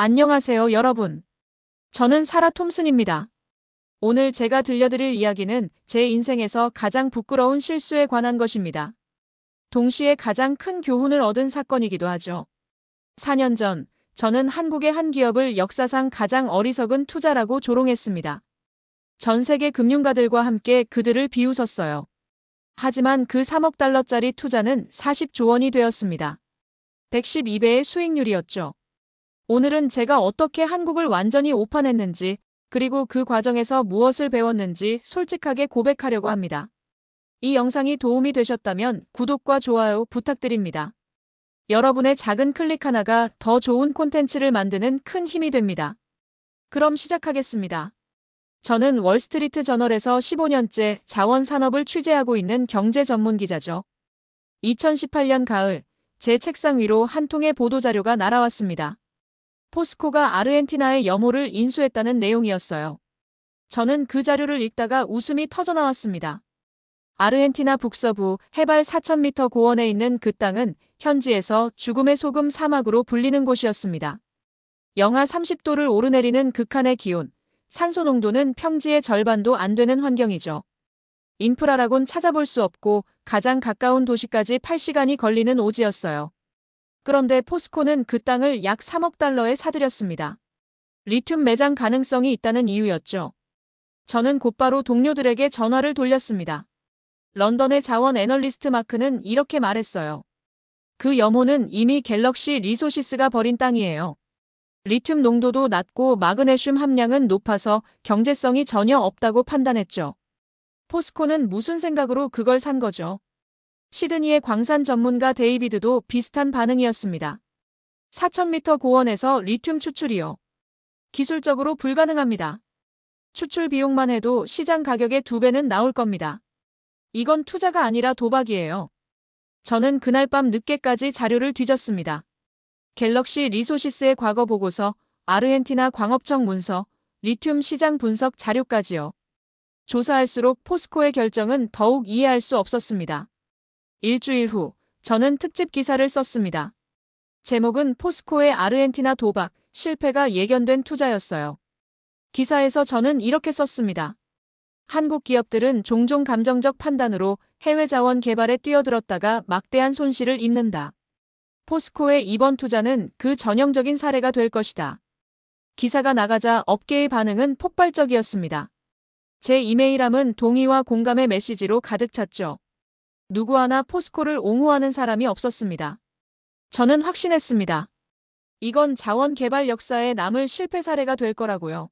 안녕하세요, 여러분. 저는 사라 톰슨입니다. 오늘 제가 들려드릴 이야기는 제 인생에서 가장 부끄러운 실수에 관한 것입니다. 동시에 가장 큰 교훈을 얻은 사건이기도 하죠. 4년 전, 저는 한국의 한 기업을 역사상 가장 어리석은 투자라고 조롱했습니다. 전 세계 금융가들과 함께 그들을 비웃었어요. 하지만 그 3억 달러짜리 투자는 40조 원이 되었습니다. 112배의 수익률이었죠. 오늘은 제가 어떻게 한국을 완전히 오판했는지, 그리고 그 과정에서 무엇을 배웠는지 솔직하게 고백하려고 합니다. 이 영상이 도움이 되셨다면 구독과 좋아요 부탁드립니다. 여러분의 작은 클릭 하나가 더 좋은 콘텐츠를 만드는 큰 힘이 됩니다. 그럼 시작하겠습니다. 저는 월스트리트 저널에서 15년째 자원 산업을 취재하고 있는 경제 전문 기자죠. 2018년 가을, 제 책상 위로 한 통의 보도자료가 날아왔습니다. 포스코가 아르헨티나의 염호를 인수했다는 내용이었어요. 저는 그 자료를 읽다가 웃음이 터져나왔습니다. 아르헨티나 북서부 해발 4,000m 고원에 있는 그 땅은 현지에서 죽음의 소금 사막으로 불리는 곳이었습니다. 영하 30도를 오르내리는 극한의 기온, 산소 농도는 평지의 절반도 안 되는 환경이죠. 인프라라곤 찾아볼 수 없고 가장 가까운 도시까지 8시간이 걸리는 오지였어요. 그런데 포스코는 그 땅을 약 3억 달러에 사들였습니다. 리튬 매장 가능성이 있다는 이유였죠. 저는 곧바로 동료들에게 전화를 돌렸습니다. 런던의 자원 애널리스트 마크는 이렇게 말했어요. 그 염호는 이미 갤럭시 리소시스가 버린 땅이에요. 리튬 농도도 낮고 마그네슘 함량은 높아서 경제성이 전혀 없다고 판단했죠. 포스코는 무슨 생각으로 그걸 산 거죠? 시드니의 광산 전문가 데이비드도 비슷한 반응이었습니다. 4,000m 고원에서 리튬 추출이요. 기술적으로 불가능합니다. 추출 비용만 해도 시장 가격의 2배는 나올 겁니다. 이건 투자가 아니라 도박이에요. 저는 그날 밤 늦게까지 자료를 뒤졌습니다. 갤럭시 리소시스의 과거 보고서, 아르헨티나 광업청 문서, 리튬 시장 분석 자료까지요. 조사할수록 포스코의 결정은 더욱 이해할 수 없었습니다. 일주일 후, 저는 특집 기사를 썼습니다. 제목은 포스코의 아르헨티나 도박, 실패가 예견된 투자였어요. 기사에서 저는 이렇게 썼습니다. 한국 기업들은 종종 감정적 판단으로 해외 자원 개발에 뛰어들었다가 막대한 손실을 입는다. 포스코의 이번 투자는 그 전형적인 사례가 될 것이다. 기사가 나가자 업계의 반응은 폭발적이었습니다. 제 이메일함은 동의와 공감의 메시지로 가득 찼죠. 누구 하나 포스코를 옹호하는 사람이 없었습니다. 저는 확신했습니다. 이건 자원 개발 역사에 남을 실패 사례가 될 거라고요.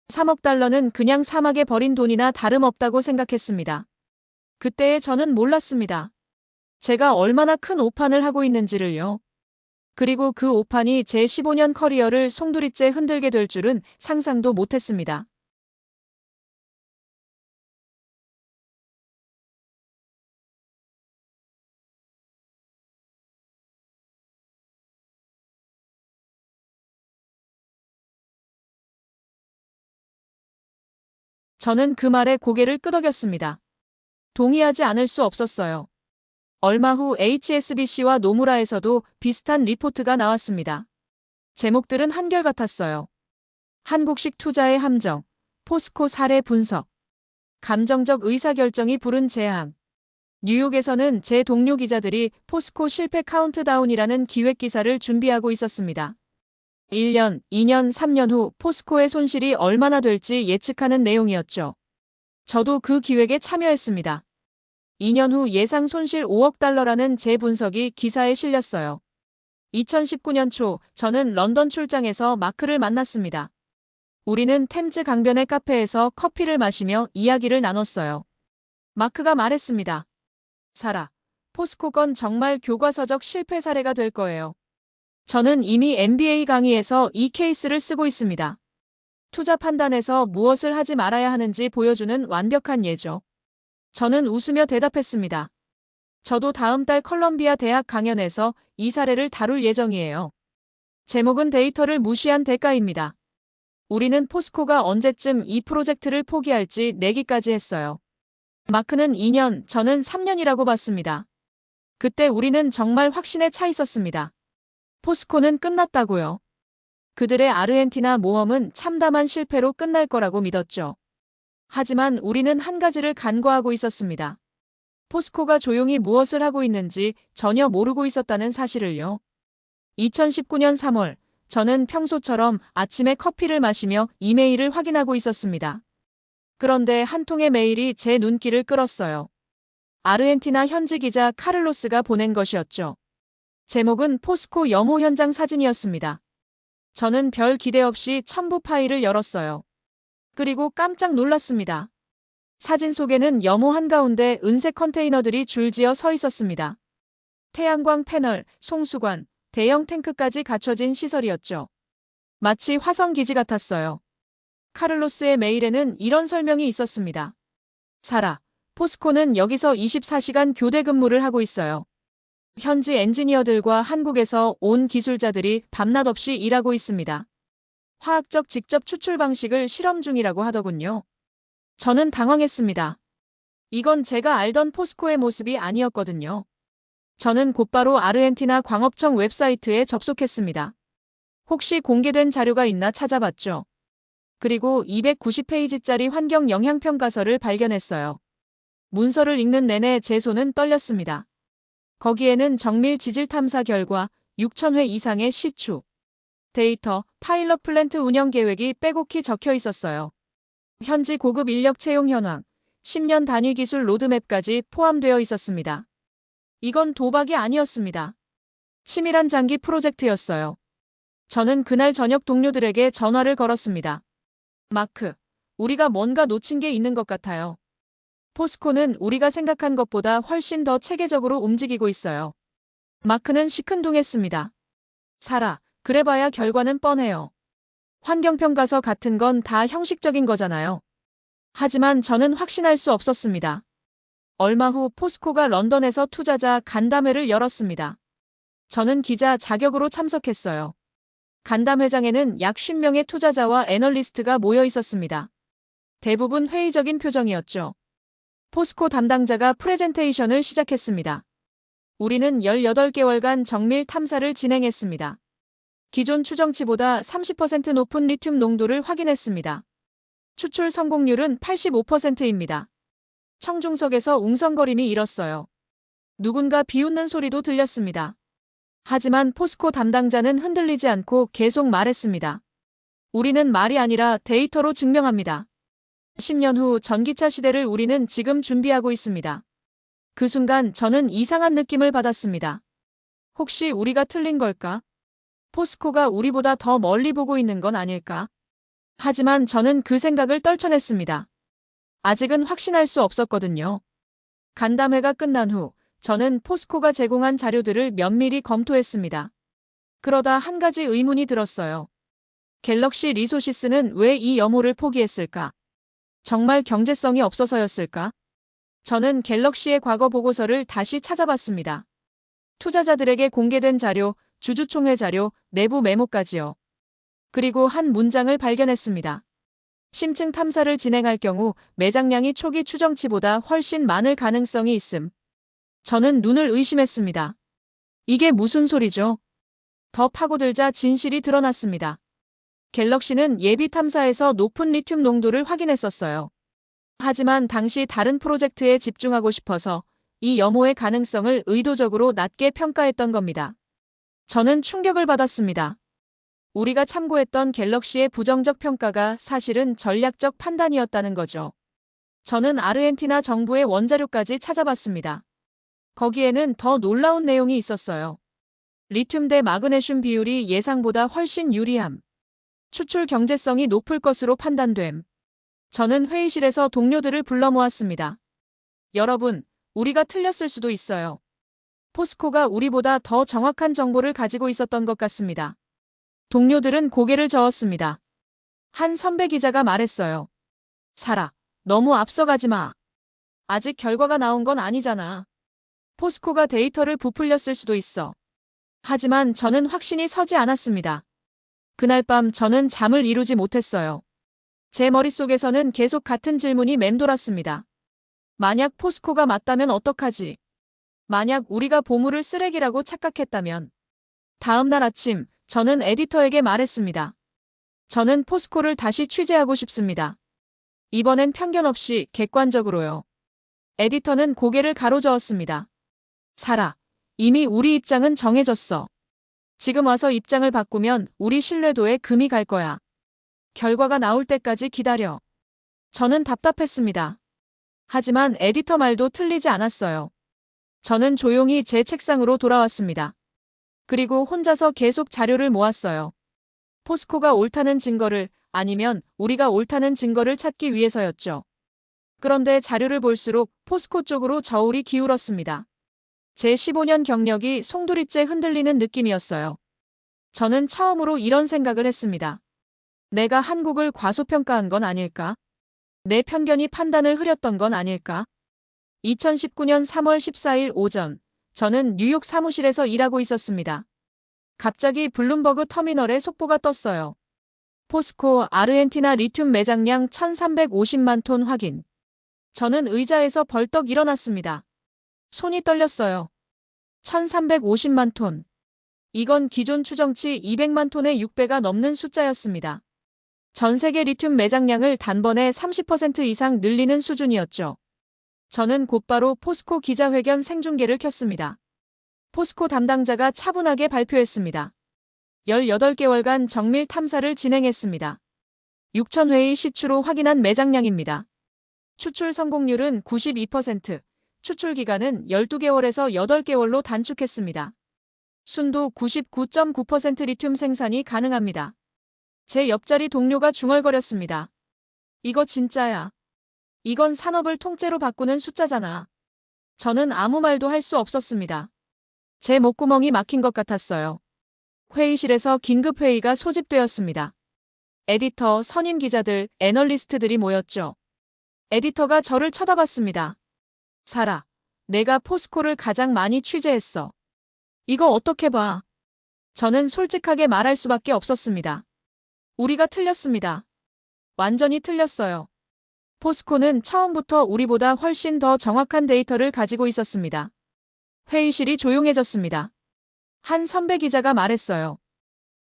3억 달러는 그냥 사막에 버린 돈이나 다름없다고 생각했습니다. 그때의 저는 몰랐습니다. 제가 얼마나 큰 오판을 하고 있는지를요. 그리고 그 오판이 제 15년 커리어를 송두리째 흔들게 될 줄은 상상도 못했습니다. 저는 그 말에 고개를 끄덕였습니다. 동의하지 않을 수 없었어요. 얼마 후 HSBC와 노무라에서도 비슷한 리포트가 나왔습니다. 제목들은 한결같았어요. 한국식 투자의 함정, 포스코 사례 분석, 감정적 의사결정이 부른 재앙. 뉴욕에서는 제 동료 기자들이 포스코 실패 카운트다운이라는 기획 기사를 준비하고 있었습니다. 1년, 2년, 3년 후 포스코의 손실이 얼마나 될지 예측하는 내용이었죠. 저도 그 기획에 참여했습니다. 2년 후 예상 손실 5억 달러라는 제 분석이 기사에 실렸어요. 2019년 초 저는 런던 출장에서 마크를 만났습니다. 우리는 템즈 강변의 카페에서 커피를 마시며 이야기를 나눴어요. 마크가 말했습니다. 사라, 포스코 건 정말 교과서적 실패 사례가 될 거예요. 저는 이미 MBA 강의에서 이 케이스를 쓰고 있습니다. 투자 판단에서 무엇을 하지 말아야 하는지 보여주는 완벽한 예죠. 저는 웃으며 대답했습니다. 저도 다음 달 컬럼비아 대학 강연에서 이 사례를 다룰 예정이에요. 제목은 데이터를 무시한 대가입니다. 우리는 포스코가 언제쯤 이 프로젝트를 포기할지 내기까지 했어요. 마크는 2년, 저는 3년이라고 봤습니다. 그때 우리는 정말 확신에 차 있었습니다. 포스코는 끝났다고요. 그들의 아르헨티나 모험은 참담한 실패로 끝날 거라고 믿었죠. 하지만 우리는 한 가지를 간과하고 있었습니다. 포스코가 조용히 무엇을 하고 있는지 전혀 모르고 있었다는 사실을요. 2019년 3월, 저는 평소처럼 아침에 커피를 마시며 이메일을 확인하고 있었습니다. 그런데 한 통의 메일이 제 눈길을 끌었어요. 아르헨티나 현지 기자 카를로스가 보낸 것이었죠. 제목은 포스코 염호 현장 사진이었습니다. 저는 별 기대 없이 첨부 파일을 열었어요. 그리고 깜짝 놀랐습니다. 사진 속에는 염호 한가운데 은색 컨테이너들이 줄지어 서 있었습니다. 태양광 패널, 송수관, 대형 탱크까지 갖춰진 시설이었죠. 마치 화성 기지 같았어요. 카를로스의 메일에는 이런 설명이 있었습니다. 사라, 포스코는 여기서 24시간 교대 근무를 하고 있어요. 현지 엔지니어들과 한국에서 온 기술자들이 밤낮 없이 일하고 있습니다. 화학적 직접 추출 방식을 실험 중이라고 하더군요. 저는 당황했습니다. 이건 제가 알던 포스코의 모습이 아니었거든요. 저는 곧바로 아르헨티나 광업청 웹사이트에 접속했습니다. 혹시 공개된 자료가 있나 찾아봤죠. 그리고 290페이지짜리 환경 영향평가서를 발견했어요. 문서를 읽는 내내 제 손은 떨렸습니다. 거기에는 정밀 지질 탐사 결과 6,000회 이상의 시추, 데이터, 파일럿 플랜트 운영 계획이 빼곡히 적혀 있었어요. 현지 고급 인력 채용 현황, 10년 단위 기술 로드맵까지 포함되어 있었습니다. 이건 도박이 아니었습니다. 치밀한 장기 프로젝트였어요. 저는 그날 저녁 동료들에게 전화를 걸었습니다. 마크, 우리가 뭔가 놓친 게 있는 것 같아요. 포스코는 우리가 생각한 것보다 훨씬 더 체계적으로 움직이고 있어요. 마크는 시큰둥했습니다. 사라, 그래봐야 결과는 뻔해요. 환경평가서 같은 건 다 형식적인 거잖아요. 하지만 저는 확신할 수 없었습니다. 얼마 후 포스코가 런던에서 투자자 간담회를 열었습니다. 저는 기자 자격으로 참석했어요. 간담회장에는 약 50명의 투자자와 애널리스트가 모여 있었습니다. 대부분 회의적인 표정이었죠. 포스코 담당자가 프레젠테이션을 시작했습니다. 우리는 18개월간 정밀 탐사를 진행했습니다. 기존 추정치보다 30% 높은 리튬 농도를 확인했습니다. 추출 성공률은 85%입니다. 청중석에서 웅성거림이 일었어요. 누군가 비웃는 소리도 들렸습니다. 하지만 포스코 담당자는 흔들리지 않고 계속 말했습니다. 우리는 말이 아니라 데이터로 증명합니다. 10년 후 전기차 시대를 우리는 지금 준비하고 있습니다. 그 순간 저는 이상한 느낌을 받았습니다. 혹시 우리가 틀린 걸까? 포스코가 우리보다 더 멀리 보고 있는 건 아닐까? 하지만 저는 그 생각을 떨쳐냈습니다. 아직은 확신할 수 없었거든요. 간담회가 끝난 후 저는 포스코가 제공한 자료들을 면밀히 검토했습니다. 그러다 한 가지 의문이 들었어요. 갤럭시 리소시스는 왜 이 염호를 포기했을까? 정말 경제성이 없어서였을까? 저는 갤럭시의 과거 보고서를 다시 찾아봤습니다. 투자자들에게 공개된 자료, 주주총회 자료, 내부 메모까지요. 그리고 한 문장을 발견했습니다. 심층 탐사를 진행할 경우 매장량이 초기 추정치보다 훨씬 많을 가능성이 있음. 저는 눈을 의심했습니다. 이게 무슨 소리죠? 더 파고들자 진실이 드러났습니다. 갤럭시는 예비 탐사에서 높은 리튬 농도를 확인했었어요. 하지만 당시 다른 프로젝트에 집중하고 싶어서 이 염호의 가능성을 의도적으로 낮게 평가했던 겁니다. 저는 충격을 받았습니다. 우리가 참고했던 갤럭시의 부정적 평가가 사실은 전략적 판단이었다는 거죠. 저는 아르헨티나 정부의 원자료까지 찾아봤습니다. 거기에는 더 놀라운 내용이 있었어요. 리튬 대 마그네슘 비율이 예상보다 훨씬 유리함. 추출 경제성이 높을 것으로 판단됨. 저는 회의실에서 동료들을 불러 모았습니다. 여러분, 우리가 틀렸을 수도 있어요. 포스코가 우리보다 더 정확한 정보를 가지고 있었던 것 같습니다. 동료들은 고개를 저었습니다. 한 선배 기자가 말했어요. 사라, 너무 앞서가지 마. 아직 결과가 나온 건 아니잖아. 포스코가 데이터를 부풀렸을 수도 있어. 하지만 저는 확신이 서지 않았습니다. 그날 밤 저는 잠을 이루지 못했어요. 제 머릿속에서는 계속 같은 질문이 맴돌았습니다. 만약 포스코가 맞다면 어떡하지? 만약 우리가 보물을 쓰레기라고 착각했다면? 다음 날 아침 저는 에디터에게 말했습니다. 저는 포스코를 다시 취재하고 싶습니다. 이번엔 편견 없이 객관적으로요. 에디터는 고개를 가로저었습니다. 사라, 이미 우리 입장은 정해졌어. 지금 와서 입장을 바꾸면 우리 신뢰도에 금이 갈 거야. 결과가 나올 때까지 기다려. 저는 답답했습니다. 하지만 에디터 말도 틀리지 않았어요. 저는 조용히 제 책상으로 돌아왔습니다. 그리고 혼자서 계속 자료를 모았어요. 포스코가 옳다는 증거를, 아니면 우리가 옳다는 증거를 찾기 위해서였죠. 그런데 자료를 볼수록 포스코 쪽으로 저울이 기울었습니다. 제 15년 경력이 송두리째 흔들리는 느낌이었어요. 저는 처음으로 이런 생각을 했습니다. 내가 한국을 과소평가한 건 아닐까? 내 편견이 판단을 흐렸던 건 아닐까? 2019년 3월 14일 오전, 저는 뉴욕 사무실에서 일하고 있었습니다. 갑자기 블룸버그 터미널에 속보가 떴어요. 포스코 아르헨티나 리튬 매장량 1350만 톤 확인. 저는 의자에서 벌떡 일어났습니다. 손이 떨렸어요. 1350만 톤. 이건 기존 추정치 200만 톤의 6배가 넘는 숫자였습니다. 전 세계 리튬 매장량을 단번에 30% 이상 늘리는 수준이었죠. 저는 곧바로 포스코 기자회견 생중계를 켰습니다. 포스코 담당자가 차분하게 발표했습니다. 18개월간 정밀 탐사를 진행했습니다. 6,000회의 시추로 확인한 매장량입니다. 추출 성공률은 92%, 추출 기간은 12개월에서 8개월로 단축했습니다. 순도 99.9% 리튬 생산이 가능합니다. 제 옆자리 동료가 중얼거렸습니다. 이거 진짜야. 이건 산업을 통째로 바꾸는 숫자잖아. 저는 아무 말도 할 수 없었습니다. 제 목구멍이 막힌 것 같았어요. 회의실에서 긴급 회의가 소집되었습니다. 에디터, 선임 기자들, 애널리스트들이 모였죠. 에디터가 저를 쳐다봤습니다. 사라, 내가 포스코를 가장 많이 취재했어. 이거 어떻게 봐? 저는 솔직하게 말할 수밖에 없었습니다. 우리가 틀렸습니다. 완전히 틀렸어요. 포스코는 처음부터 우리보다 훨씬 더 정확한 데이터를 가지고 있었습니다. 회의실이 조용해졌습니다. 한 선배 기자가 말했어요.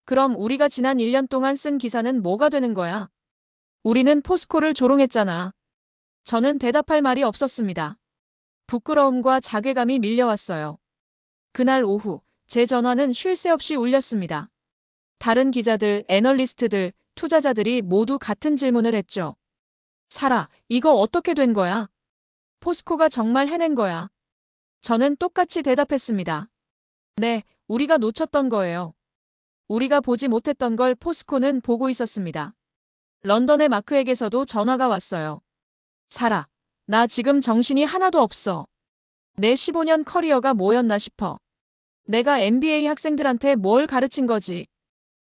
그럼 우리가 지난 1년 동안 쓴 기사는 뭐가 되는 거야? 우리는 포스코를 조롱했잖아. 저는 대답할 말이 없었습니다. 부끄러움과 자괴감이 밀려왔어요. 그날 오후, 제 전화는 쉴 새 없이 울렸습니다. 다른 기자들, 애널리스트들, 투자자들이 모두 같은 질문을 했죠. 사라, 이거 어떻게 된 거야? 포스코가 정말 해낸 거야. 저는 똑같이 대답했습니다. 네, 우리가 놓쳤던 거예요. 우리가 보지 못했던 걸 포스코는 보고 있었습니다. 런던의 마크에게서도 전화가 왔어요. 사라, 나 지금 정신이 하나도 없어. 내 15년 커리어가 뭐였나 싶어. 내가 MBA 학생들한테 뭘 가르친 거지.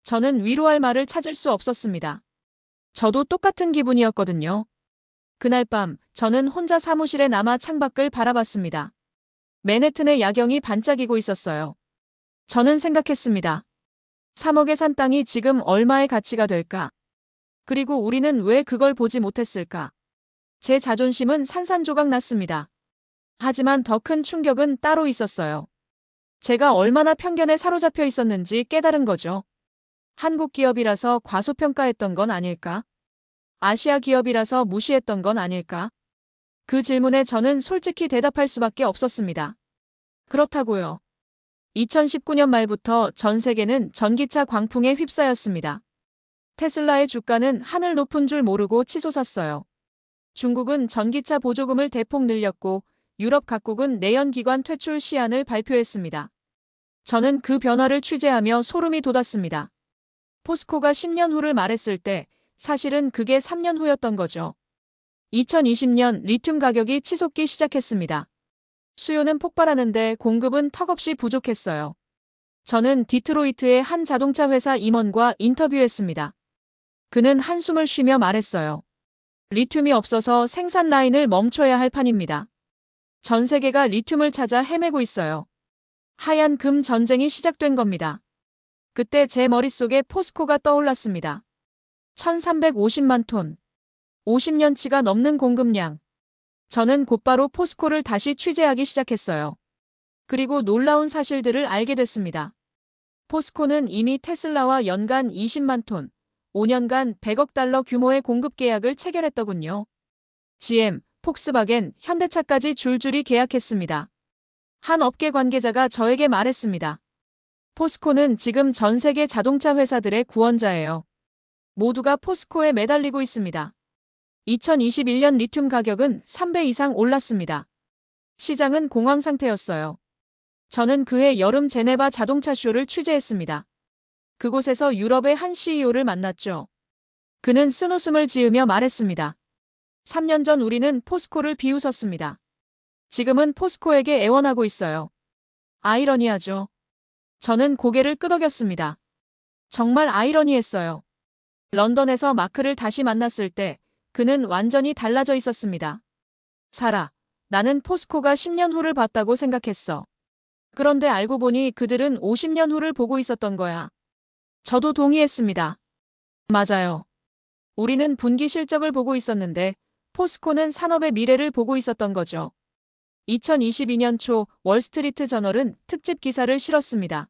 저는 위로할 말을 찾을 수 없었습니다. 저도 똑같은 기분이었거든요. 그날 밤, 저는 혼자 사무실에 남아 창밖을 바라봤습니다. 맨해튼의 야경이 반짝이고 있었어요. 저는 생각했습니다. 3억에 산 땅이 지금 얼마의 가치가 될까? 그리고 우리는 왜 그걸 보지 못했을까? 제 자존심은 산산조각 났습니다. 하지만 더 큰 충격은 따로 있었어요. 제가 얼마나 편견에 사로잡혀 있었는지 깨달은 거죠. 한국 기업이라서 과소평가했던 건 아닐까? 아시아 기업이라서 무시했던 건 아닐까? 그 질문에 저는 솔직히 대답할 수밖에 없었습니다. 그렇다고요. 2019년 말부터 전 세계는 전기차 광풍에 휩싸였습니다. 테슬라의 주가는 하늘 높은 줄 모르고 치솟았어요. 중국은 전기차 보조금을 대폭 늘렸고 유럽 각국은 내연기관 퇴출 시한을 발표했습니다. 저는 그 변화를 취재하며 소름이 돋았습니다. 포스코가 10년 후를 말했을 때 사실은 그게 3년 후였던 거죠. 2020년 리튬 가격이 치솟기 시작했습니다. 수요는 폭발하는데 공급은 턱없이 부족했어요. 저는 디트로이트의 한 자동차 회사 임원과 인터뷰했습니다. 그는 한숨을 쉬며 말했어요. 리튬이 없어서 생산 라인을 멈춰야 할 판입니다. 전 세계가 리튬을 찾아 헤매고 있어요. 하얀 금 전쟁이 시작된 겁니다. 그때 제 머릿속에 포스코가 떠올랐습니다. 1350만 톤. 50년치가 넘는 공급량. 저는 곧바로 포스코를 다시 취재하기 시작했어요. 그리고 놀라운 사실들을 알게 됐습니다. 포스코는 이미 테슬라와 연간 20만 톤, 5년간 100억 달러 규모의 공급 계약을 체결했더군요. GM, 폭스바겐, 현대차까지 줄줄이 계약했습니다. 한 업계 관계자가 저에게 말했습니다. 포스코는 지금 전 세계 자동차 회사들의 구원자예요. 모두가 포스코에 매달리고 있습니다. 2021년 리튬 가격은 3배 이상 올랐습니다. 시장은 공황 상태였어요. 저는 그해 여름 제네바 자동차 쇼를 취재했습니다. 그곳에서 유럽의 한 CEO를 만났죠. 그는 쓴웃음을 지으며 말했습니다. 3년 전 우리는 포스코를 비웃었습니다. 지금은 포스코에게 애원하고 있어요. 아이러니하죠. 저는 고개를 끄덕였습니다. 정말 아이러니했어요. 런던에서 마크를 다시 만났을 때 그는 완전히 달라져 있었습니다. 사라, 나는 포스코가 10년 후를 봤다고 생각했어. 그런데 알고 보니 그들은 50년 후를 보고 있었던 거야. 저도 동의했습니다. 맞아요. 우리는 분기 실적을 보고 있었는데 포스코는 산업의 미래를 보고 있었던 거죠. 2022년 초 월스트리트 저널은 특집 기사를 실었습니다.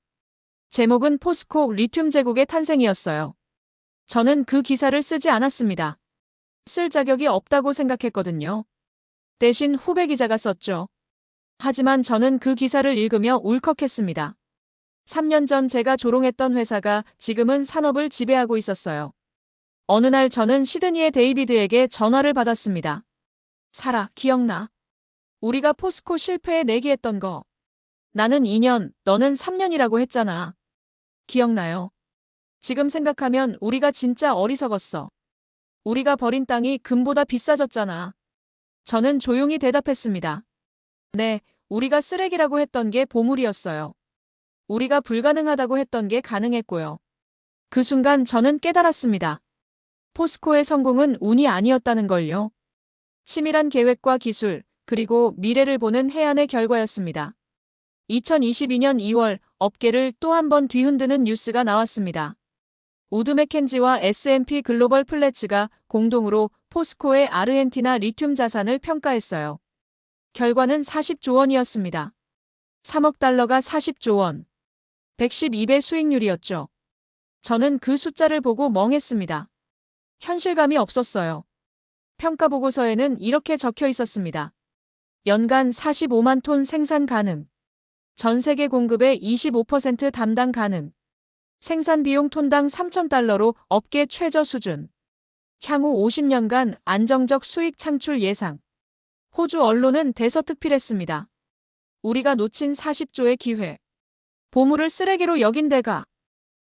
제목은 포스코 리튬 제국의 탄생이었어요. 저는 그 기사를 쓰지 않았습니다. 쓸 자격이 없다고 생각했거든요. 대신 후배 기자가 썼죠. 하지만 저는 그 기사를 읽으며 울컥했습니다. 3년 전 제가 조롱했던 회사가 지금은 산업을 지배하고 있었어요. 어느 날 저는 시드니의 데이비드에게 전화를 받았습니다. 사라, 기억나? 우리가 포스코 실패에 내기했던 거. 나는 2년, 너는 3년이라고 했잖아. 기억나요? 지금 생각하면 우리가 진짜 어리석었어. 우리가 버린 땅이 금보다 비싸졌잖아. 저는 조용히 대답했습니다. 네, 우리가 쓰레기라고 했던 게 보물이었어요. 우리가 불가능하다고 했던 게 가능했고요. 그 순간 저는 깨달았습니다. 포스코의 성공은 운이 아니었다는 걸요. 치밀한 계획과 기술, 그리고 미래를 보는 해안의 결과였습니다. 2022년 2월 업계를 또 한 번 뒤흔드는 뉴스가 나왔습니다. 우드 맥켄지와 S&P 글로벌 플래츠가 공동으로 포스코의 아르헨티나 리튬 자산을 평가했어요. 결과는 40조 원이었습니다. 3억 달러가 40조 원. 112배 수익률이었죠. 저는 그 숫자를 보고 멍했습니다. 현실감이 없었어요. 평가 보고서에는 이렇게 적혀 있었습니다. 연간 45만 톤 생산 가능. 전 세계 공급의 25% 담당 가능. 생산 비용 톤당 3,000달러로 업계 최저 수준. 향후 50년간 안정적 수익 창출 예상. 호주 언론은 대서특필했습니다. 우리가 놓친 40조의 기회. 보물을 쓰레기로 여긴 데가.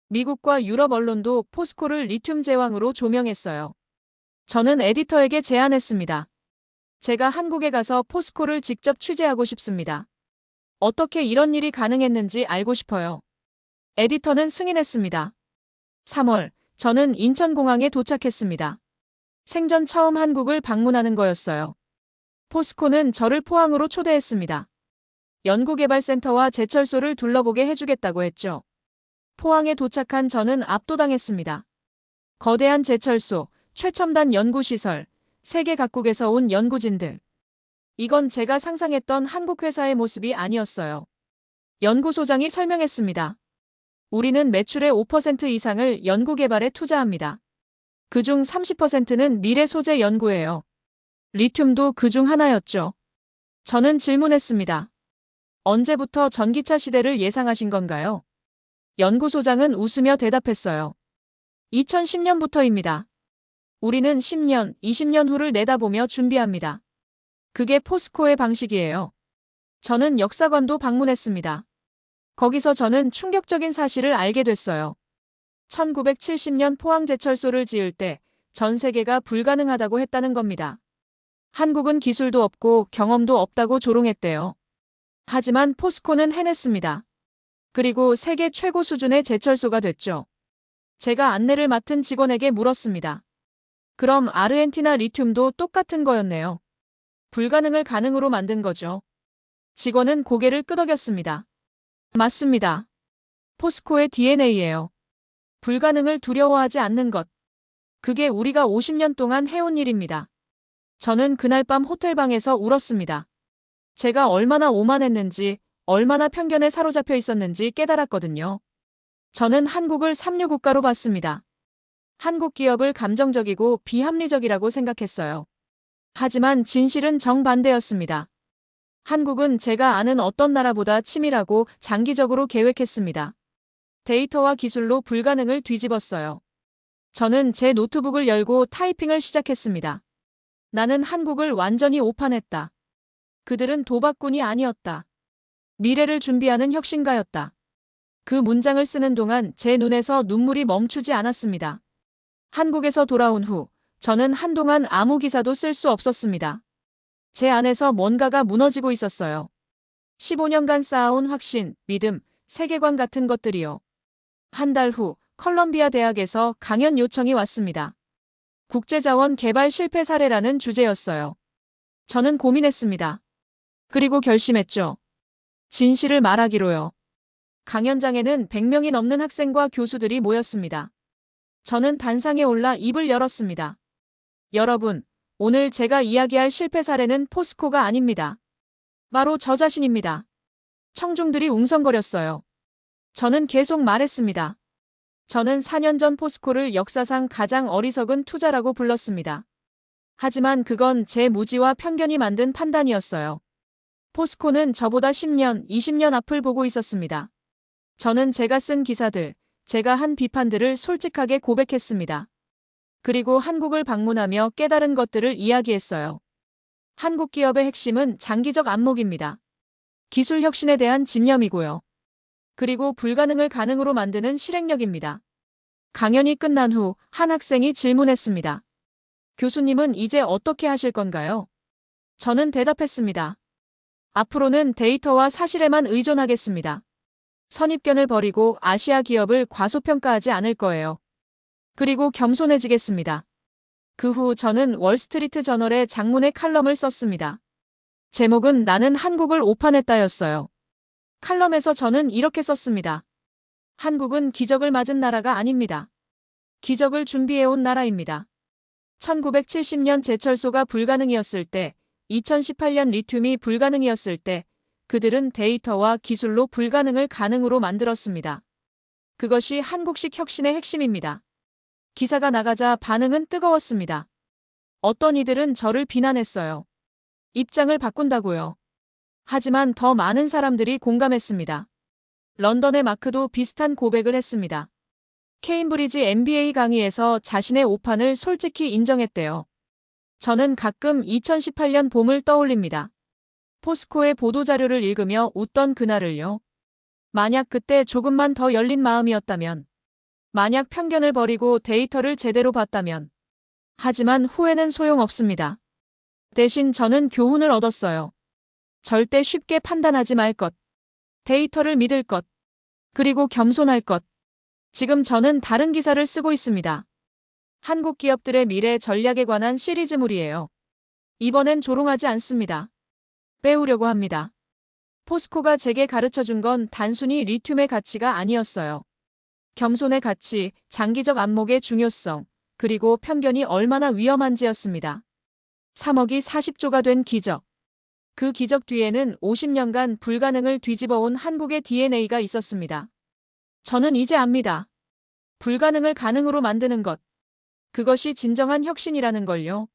미국과 유럽 언론도 포스코를 리튬 제왕으로 조명했어요. 저는 에디터에게 제안했습니다. 제가 한국에 가서 포스코를 직접 취재하고 싶습니다. 어떻게 이런 일이 가능했는지 알고 싶어요. 에디터는 승인했습니다. 3월, 저는 인천공항에 도착했습니다. 생전 처음 한국을 방문하는 거였어요. 포스코는 저를 포항으로 초대했습니다. 연구개발센터와 제철소를 둘러보게 해주겠다고 했죠. 포항에 도착한 저는 압도당했습니다. 거대한 제철소, 최첨단 연구시설, 세계 각국에서 온 연구진들. 이건 제가 상상했던 한국 회사의 모습이 아니었어요. 연구소장이 설명했습니다. 우리는 매출의 5% 이상을 연구개발에 투자합니다. 그중 30%는 미래 소재 연구예요. 리튬도 그중 하나였죠. 저는 질문했습니다. 언제부터 전기차 시대를 예상하신 건가요? 연구소장은 웃으며 대답했어요. 2010년부터입니다. 우리는 10년, 20년 후를 내다보며 준비합니다. 그게 포스코의 방식이에요. 저는 역사관도 방문했습니다. 거기서 저는 충격적인 사실을 알게 됐어요. 1970년 포항제철소를 지을 때 전 세계가 불가능하다고 했다는 겁니다. 한국은 기술도 없고 경험도 없다고 조롱했대요. 하지만 포스코는 해냈습니다. 그리고 세계 최고 수준의 제철소가 됐죠. 제가 안내를 맡은 직원에게 물었습니다. 그럼 아르헨티나 리튬도 똑같은 거였네요. 불가능을 가능으로 만든 거죠. 직원은 고개를 끄덕였습니다. 맞습니다. 포스코의 DNA예요. 불가능을 두려워하지 않는 것. 그게 우리가 50년 동안 해온 일입니다. 저는 그날 밤 호텔방에서 울었습니다. 제가 얼마나 오만했는지, 얼마나 편견에 사로잡혀 있었는지 깨달았거든요. 저는 한국을 삼류 국가로 봤습니다. 한국 기업을 감정적이고 비합리적이라고 생각했어요. 하지만 진실은 정반대였습니다. 한국은 제가 아는 어떤 나라보다 치밀하고 장기적으로 계획했습니다. 데이터와 기술로 불가능을 뒤집었어요. 저는 제 노트북을 열고 타이핑을 시작했습니다. 나는 한국을 완전히 오판했다. 그들은 도박꾼이 아니었다. 미래를 준비하는 혁신가였다. 그 문장을 쓰는 동안 제 눈에서 눈물이 멈추지 않았습니다. 한국에서 돌아온 후 저는 한동안 아무 기사도 쓸 수 없었습니다. 제 안에서 뭔가가 무너지고 있었어요. 15년간 쌓아온 확신, 믿음, 세계관 같은 것들이요. 한 달 후 컬럼비아 대학에서 강연 요청이 왔습니다. 국제자원 개발 실패 사례라는 주제였어요. 저는 고민했습니다. 그리고 결심했죠. 진실을 말하기로요. 강연장에는 100명이 넘는 학생과 교수들이 모였습니다. 저는 단상에 올라 입을 열었습니다. 여러분, 오늘 제가 이야기할 실패 사례는 포스코가 아닙니다. 바로 저 자신입니다. 청중들이 웅성거렸어요. 저는 계속 말했습니다. 저는 4년 전 포스코를 역사상 가장 어리석은 투자라고 불렀습니다. 하지만 그건 제 무지와 편견이 만든 판단이었어요. 포스코는 저보다 10년, 20년 앞을 보고 있었습니다. 저는 제가 쓴 기사들, 제가 한 비판들을 솔직하게 고백했습니다. 그리고 한국을 방문하며 깨달은 것들을 이야기했어요. 한국 기업의 핵심은 장기적 안목입니다. 기술 혁신에 대한 집념이고요. 그리고 불가능을 가능으로 만드는 실행력입니다. 강연이 끝난 후 한 학생이 질문했습니다. 교수님은 이제 어떻게 하실 건가요? 저는 대답했습니다. 앞으로는 데이터와 사실에만 의존하겠습니다. 선입견을 버리고 아시아 기업을 과소평가하지 않을 거예요. 그리고 겸손해지겠습니다. 그 후 저는 월스트리트 저널에 장문의 칼럼을 썼습니다. 제목은 나는 한국을 오판했다였어요. 칼럼에서 저는 이렇게 썼습니다. 한국은 기적을 맞은 나라가 아닙니다. 기적을 준비해온 나라입니다. 1970년 제철소가 불가능이었을 때, 2018년 리튬이 불가능이었을 때, 그들은 데이터와 기술로 불가능을 가능으로 만들었습니다. 그것이 한국식 혁신의 핵심입니다. 기사가 나가자 반응은 뜨거웠습니다. 어떤 이들은 저를 비난했어요. 입장을 바꾼다고요. 하지만 더 많은 사람들이 공감했습니다. 런던의 마크도 비슷한 고백을 했습니다. 케임브리지 MBA 강의에서 자신의 오판을 솔직히 인정했대요. 저는 가끔 2018년 봄을 떠올립니다. 포스코의 보도자료를 읽으며 웃던 그날을요. 만약 그때 조금만 더 열린 마음이었다면, 만약 편견을 버리고 데이터를 제대로 봤다면. 하지만 후회는 소용없습니다. 대신 저는 교훈을 얻었어요. 절대 쉽게 판단하지 말 것. 데이터를 믿을 것. 그리고 겸손할 것. 지금 저는 다른 기사를 쓰고 있습니다. 한국 기업들의 미래 전략에 관한 시리즈물이에요. 이번엔 조롱하지 않습니다. 배우려고 합니다. 포스코가 제게 가르쳐준 건 단순히 리튬의 가치가 아니었어요. 겸손의 가치, 장기적 안목의 중요성, 그리고 편견이 얼마나 위험한지였습니다. 3억이 40조가 된 기적. 그 기적 뒤에는 50년간 불가능을 뒤집어온 한국의 DNA가 있었습니다. 저는 이제 압니다. 불가능을 가능으로 만드는 것. 그것이 진정한 혁신이라는 걸요.